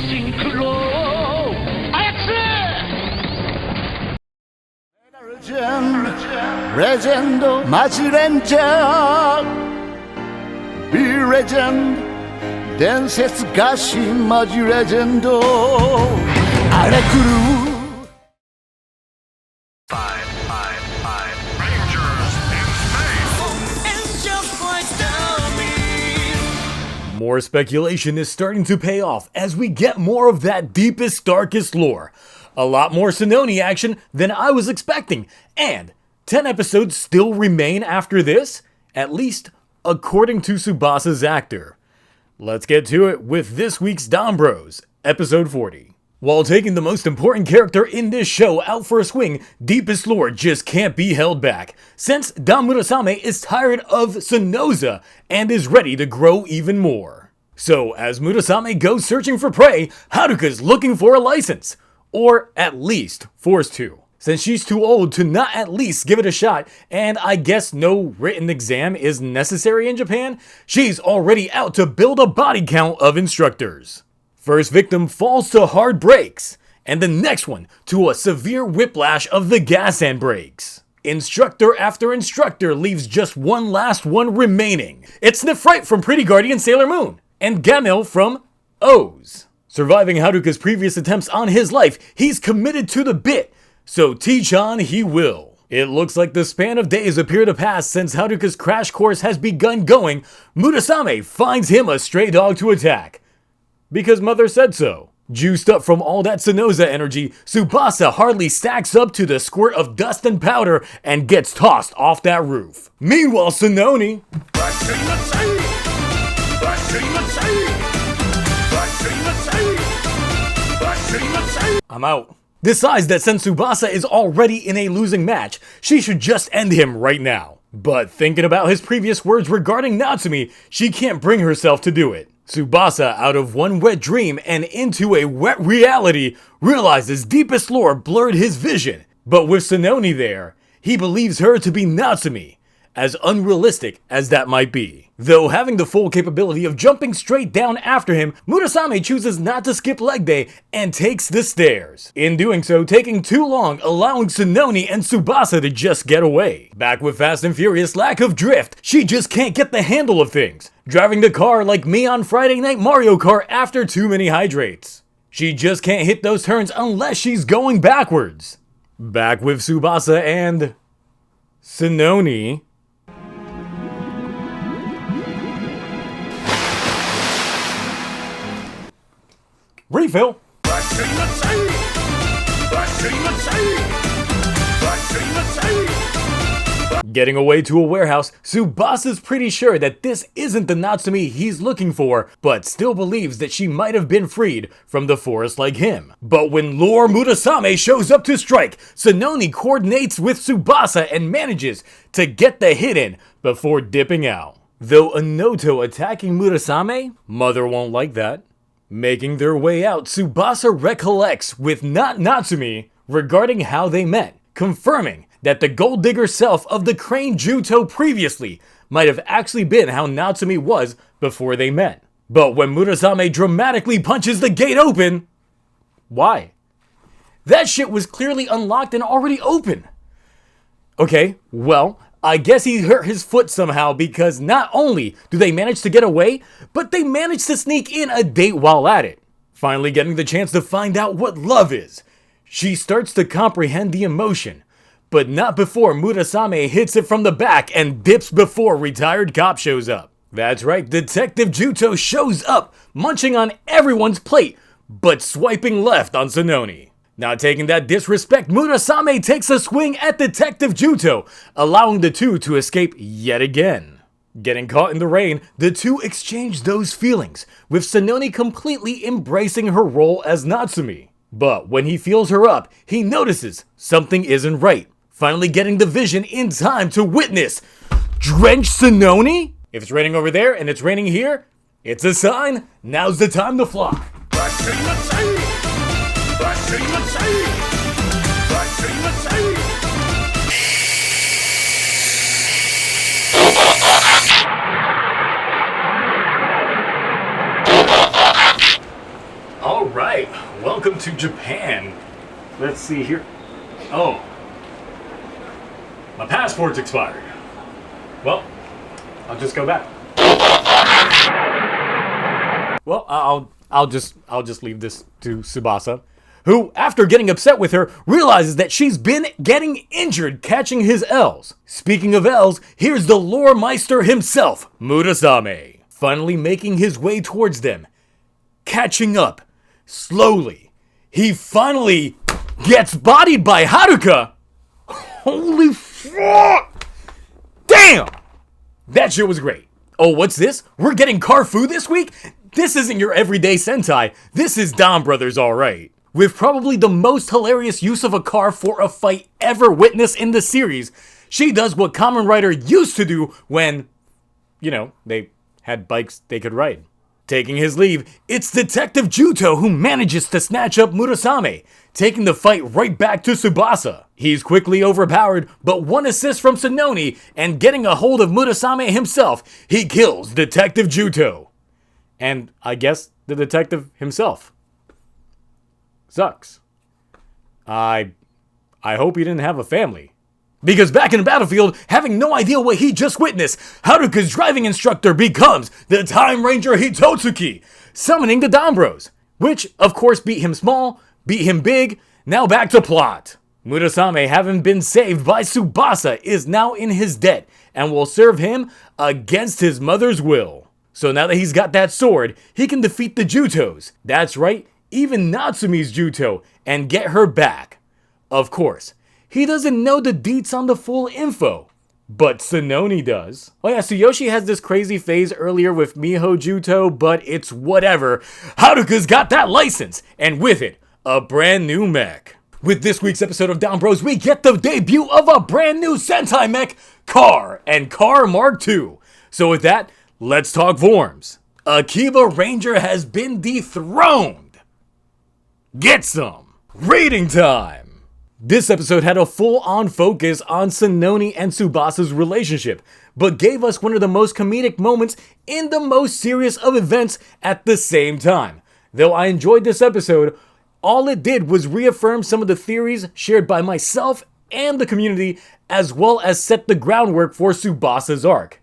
シンクロ操れレジェンドマジレンジャー Be Legend 伝説ガシマジレジェンドあれ来るMore speculation is starting to pay off as we get more of that deepest, darkest lore. A lot more Senoni action than I was expecting, and 10 episodes still remain after this, at least according to Tsubasa's actor. Let's get to it with this week's DonBros, episode 40. While taking the most important character in this show out for a swing, deepest lore just can't be held back, since Don Murasame is tired of Sonoza and is ready to grow even more. So as Murasame goes searching for prey, Haruka's looking for a license, or at least forced to, since she's too old to not at least give it a shot, and I guess no written exam is necessary in Japan, she's already out to build a body count of instructors. First victim falls to hard brakes, and the next one to a severe whiplash of the gas and brakes. Instructor after instructor leaves just one last one remaining. It's Nefrite from Pretty Guardian Sailor Moon, and Gamil from O's. Surviving Haruka's previous attempts on his life, he's committed to the bit, so teach on he will. It looks like the span of days appear to pass since Haruka's crash course has begun going. Murasame finds him a stray dog to attack, because mother said so. Juiced up from all that Sonoza energy, Tsubasa hardly stacks up to the squirt of dust and powder and gets tossed off that roof. Meanwhile, Senoni I'm out. Decides that since Tsubasa is already in a losing match, she should just end him right now. But thinking about his previous words regarding Natsumi, she can't bring herself to do it. Tsubasa, out of one wet dream and into a wet reality, realizes deepest lore blurred his vision. But with Senoni there, he believes her to be Natsumi, as unrealistic as that might be. Though having the full capability of jumping straight down after him, Murasame chooses not to skip leg day and takes the stairs. In doing so, taking too long, allowing Senoni and Tsubasa to just get away. Back with Fast and Furious lack of drift, she just can't get the handle of things. Driving the car like me on Friday Night Mario Kart after too many hydrates. She just can't hit those turns unless she's going backwards. Back with Tsubasa and Senoni. Refill. Getting away to a warehouse, Tsubasa's pretty sure that this isn't the Natsumi he's looking for, but still believes that she might have been freed from the forest like him. But when Lord Murasame shows up to strike, Senoni coordinates with Tsubasa and manages to get the hit in before dipping out. Though Anoto attacking Murasame, mother won't like that. Making their way out, Tsubasa recollects with not Natsumi regarding how they met, confirming that the gold digger self of the crane Juto previously might have actually been how Natsumi was before they met. But when Murasame dramatically punches the gate open, why? That shit was clearly unlocked and already open. Okay, well, I guess he hurt his foot somehow because not only do they manage to get away, but they manage to sneak in a date while at it. Finally getting the chance to find out what love is. She starts to comprehend the emotion, but not before Murasame hits it from the back and dips before retired cop shows up. That's right, Detective Juto shows up, munching on everyone's plate, but swiping left on Senoni. Not taking that disrespect, Murasame takes a swing at Detective Juto, allowing the two to escape yet again. Getting caught in the rain, the two exchange those feelings, with Senoni completely embracing her role as Natsumi. But when he feels her up, he notices something isn't right, finally getting the vision in time to witness drenched Senoni? If it's raining over there and it's raining here, it's a sign, now's the time to fly. Japan. Let's see here. Oh. My passport's expired. Well, I'll just go back. Well, I'll just leave this to Tsubasa, who, after getting upset with her, realizes that she's been getting injured catching his L's. Speaking of L's, here's the lore meister himself, Murasame, finally making his way towards them, catching up, slowly. He finally gets bodied by Haruka. Holy fuck! Damn! That shit was great. Oh, what's this? We're getting car food this week? This isn't your everyday Sentai. This is DonBrothers, alright. With probably the most hilarious use of a car for a fight ever witnessed in the series, she does what Kamen Rider used to do when, they had bikes they could ride. Taking his leave, it's Detective Juto who manages to snatch up Murasame, taking the fight right back to Tsubasa. He's quickly overpowered, but one assist from Sononi, and getting a hold of Murasame himself, he kills Detective Juto. And I guess the detective himself. Sucks. I hope he didn't have a family. Because back in the battlefield, having no idea what he just witnessed, Haruka's driving instructor becomes the Time Ranger Hitotsuki, summoning the DonBros, which of course beat him small, beat him big. Now back to plot. Murasame, having been saved by Tsubasa, is now in his debt and will serve him against his mother's will. So now that he's got that sword, he can defeat the Jutos. That's right, even Natsumi's Juto, and get her back. Of course, he doesn't know the deets on the full info, but Sononi does. Oh yeah, Tsuyoshi has this crazy phase earlier with Miho Juto, but it's whatever. Haruka's got that license, and with it, a brand new mech. With this week's episode of DonBros, we get the debut of a brand new Sentai mech, Car, and Car Mark II. So with that, let's talk forms. Akiba Ranger has been dethroned. Get some rating time. This episode had a full-on focus on Sononi and Tsubasa's relationship, but gave us one of the most comedic moments in the most serious of events at the same time. Though I enjoyed this episode, all it did was reaffirm some of the theories shared by myself and the community, as well as set the groundwork for Tsubasa's arc.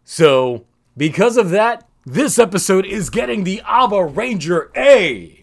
So, because of that, this episode is getting the Ava Ranger A.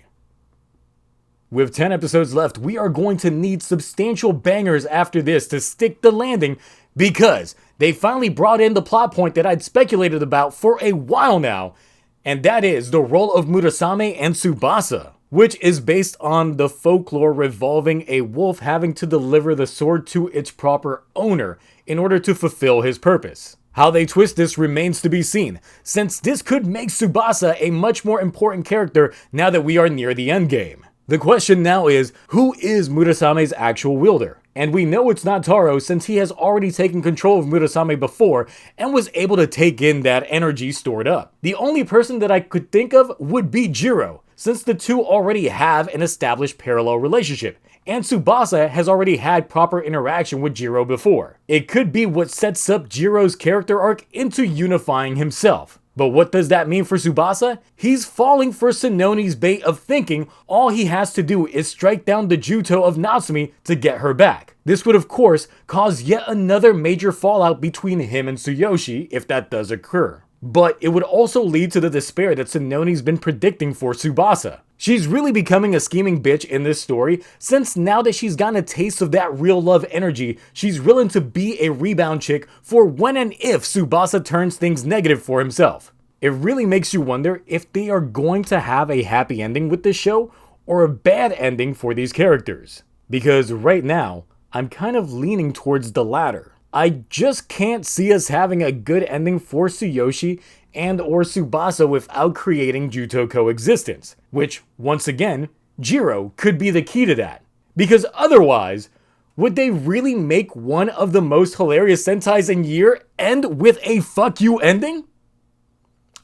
With 10 episodes left, we are going to need substantial bangers after this to stick the landing, because they finally brought in the plot point that I'd speculated about for a while now, and that is the role of Murasame and Tsubasa, which is based on the folklore revolving a wolf having to deliver the sword to its proper owner in order to fulfill his purpose. How they twist this remains to be seen, since this could make Tsubasa a much more important character now that we are near the endgame. The question now is, who is Murasame's actual wielder? And we know it's not Taro, since he has already taken control of Murasame before and was able to take in that energy stored up. The only person that I could think of would be Ichirou, since the two already have an established parallel relationship, and Tsubasa has already had proper interaction with Ichirou before. It could be what sets up Jirou's character arc into unifying himself. But what does that mean for Tsubasa? He's falling for Sononi's bait of thinking all he has to do is strike down the Juto of Natsumi to get her back. This would of course cause yet another major fallout between him and Tsuyoshi if that does occur. But it would also lead to the despair that Sononi's been predicting for Tsubasa. She's really becoming a scheming bitch in this story, since now that she's gotten a taste of that real love energy, she's willing to be a rebound chick for when and if Tsubasa turns things negative for himself. It really makes you wonder if they are going to have a happy ending with this show, or a bad ending for these characters. Because right now, I'm kind of leaning towards the latter. I just can't see us having a good ending for Tsuyoshi and or Tsubasa without creating Juto coexistence, which, once again, Ichirou could be the key to that. Because otherwise, would they really make one of the most hilarious Sentais in year end with a fuck you ending?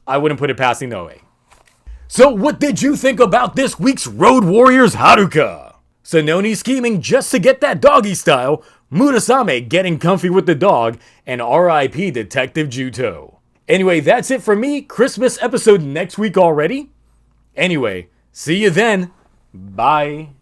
I wouldn't put it past Inoue. So what did you think about this week's Road Warriors Haruka? Sononi scheming just to get that doggy style, Murasame getting comfy with the dog, and RIP Detective Juto. Anyway, that's it for me. Christmas episode next week already. Anyway, see you then. Bye.